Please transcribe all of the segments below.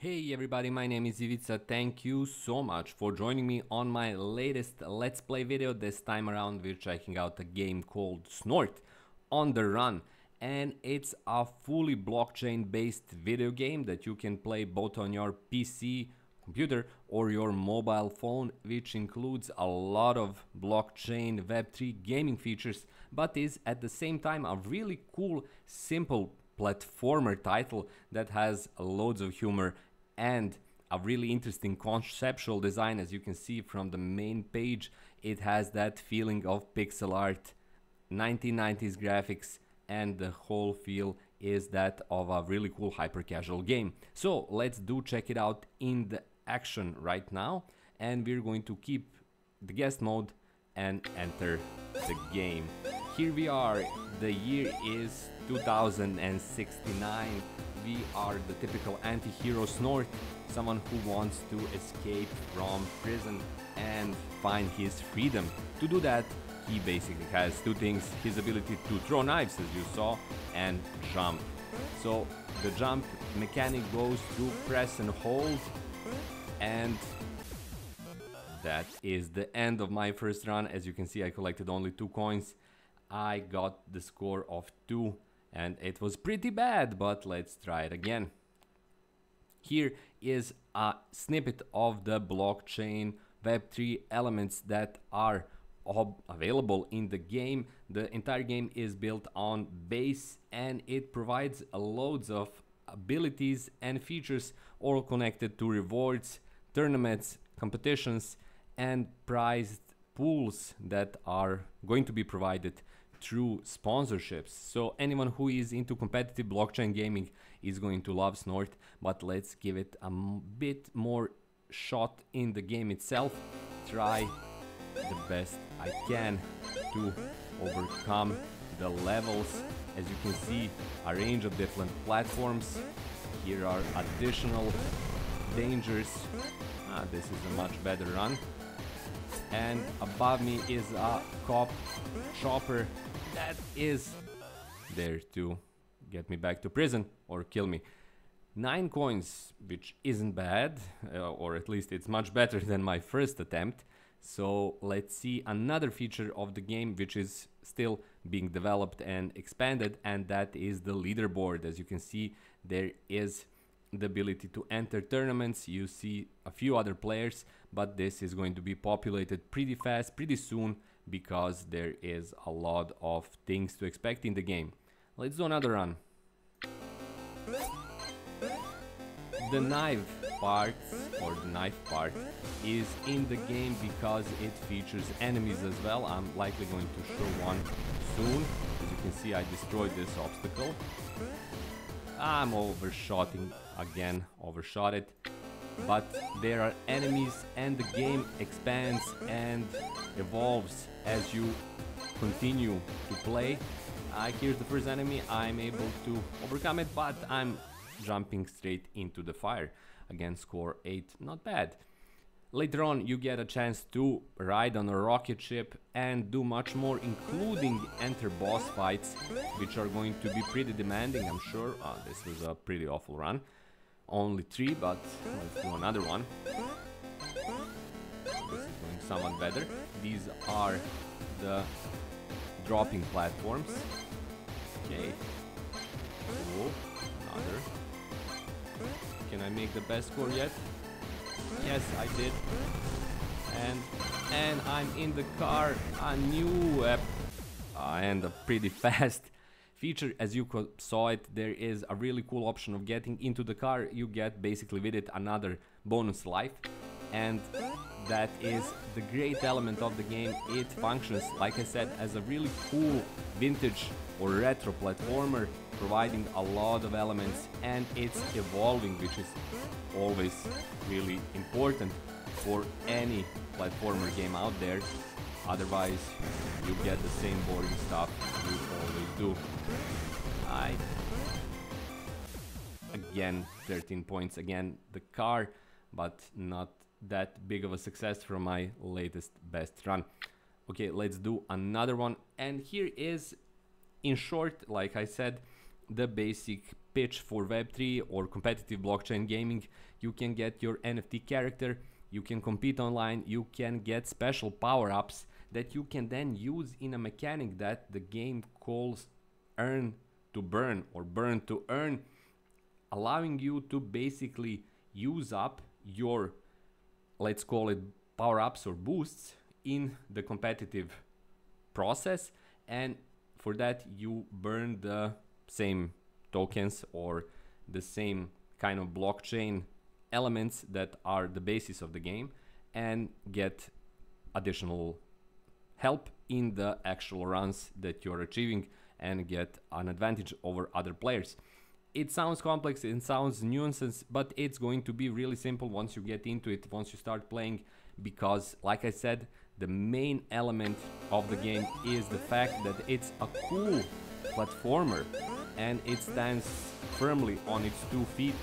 Hey everybody, my name is Ivica. Thank you so much for joining me on my latest Let's Play video. This time around we're checking out a game called Snort on the Run. And it's a fully blockchain based video game that you can play both on your PC, computer or your mobile phone, which includes a lot of blockchain Web3 gaming features, but is at the same time a really cool, simple platformer title that has loads of humor and a really interesting conceptual design. As you can see from the main page, it has that feeling of pixel art, 1990s graphics, and the whole feel is that of a really cool hyper casual game. So let's check it out in the action right now, and we're going to keep the guest mode and enter the game. Here we are, the year is 2069. We are the typical anti-hero Snort, someone who wants to escape from prison and find his freedom. To do that, he basically has two things: his ability to throw knives, as you saw, and jump. So the jump mechanic goes to press and hold, and that is the end of my first run. As you can see, I collected only 2 coins. I got the score of 2 and it was pretty bad, but let's try it again. Here is a snippet of the blockchain Web3 elements that are available in the game. The entire game is built on base and it provides loads of abilities and features, all connected to rewards, tournaments, competitions, and prized pools that are going to be provided through sponsorships. So anyone who is into competitive blockchain gaming is going to love Snort, but let's give it a bit more shot in the game itself. Try the best I can to overcome the levels. As you can see, a range of different platforms. Here are additional dangers. This is a much better run. And above me is a cop chopper that is there to get me back to prison or kill me. 9 coins, which isn't bad, or at least it's much better than my first attempt. So let's see another feature of the game which is still being developed and expanded, and that is the leaderboard. As you can see, there is the ability to enter tournaments. You see a few other players, but this is going to be populated pretty fast, pretty soon, because there is a lot of things to expect in the game. Let's do another run. The knife part is in the game because it features enemies as well. I'm likely going to show one soon. As you can see, I destroyed this obstacle. I'm overshot it, but there are enemies and the game expands and evolves as you continue to play. Here's the first enemy. I'm able to overcome it, but I'm jumping straight into the fire. Again, score 8, not bad. Later on, you get a chance to ride on a rocket ship and do much more, including enter boss fights, which are going to be pretty demanding, I'm sure. This was a pretty awful run. Only 3, but let's do another one. This is going somewhat better. These are the dropping platforms. Okay. Cool. Another. Can I make the best score yet? Yes, I did. And I'm in the car. A new and a pretty fast feature. As you saw it, there is a really cool option of getting into the car. You get basically with it another bonus life, and that is the great element of the game. It functions, like I said, as a really cool vintage or retro platformer, providing a lot of elements, and it's evolving, which is always really important for any platformer game out there. Otherwise you get the same boring stuff you always do. Again, 13 points, again the car, but not that big of a success from my latest best run. Okay, let's do another one, and here is, in short, like I said, the basic pitch for Web3 or competitive blockchain gaming. You can get your NFT character, you can compete online, you can get special power-ups that you can then use in a mechanic that the game calls earn to burn or burn to earn, allowing you to basically use up your, let's call it, power-ups or boosts in the competitive process, and for that you burn the same tokens or the same kind of blockchain elements that are the basis of the game and get additional help in the actual runs that you're achieving and get an advantage over other players. It sounds complex, it sounds nuances, but it's going to be really simple once you get into it, once you start playing, because like I said, the main element of the game is the fact that it's a cool platformer and it stands firmly on its 2 feet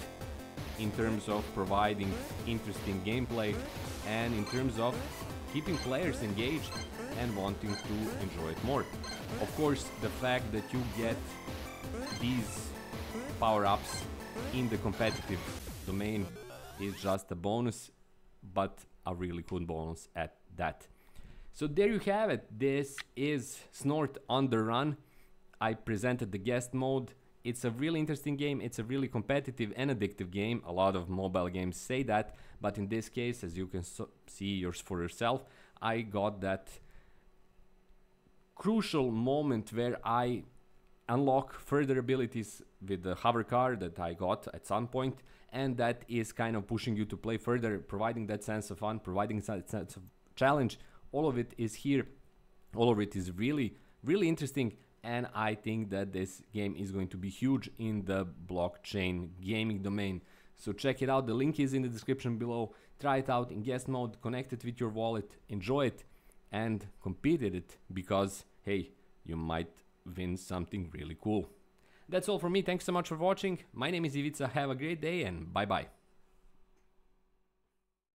in terms of providing interesting gameplay and in terms of keeping players engaged and wanting to enjoy it more. Of course, the fact that you get these power-ups in the competitive domain is just a bonus, but a really cool bonus at that. So there you have it. This is Snort on the Run. I presented the guest mode. It's a really interesting game. It's a really competitive and addictive game. A lot of mobile games say that, but in this case, as you can see yours for yourself, I got that crucial moment where I unlock further abilities with the hover car that I got at some point, and that is kind of pushing you to play further, providing that sense of fun, providing that sense of challenge. All of it is here. All of it is really, really interesting, and I think that this game is going to be huge in the blockchain gaming domain. So check it out. The link is in the description below. Try it out in guest mode, connect it with your wallet, enjoy it, and compete at it, because hey, you might win something really cool. That's all from me. Thanks so much for watching. My name is Ivica. Have a great day and bye bye.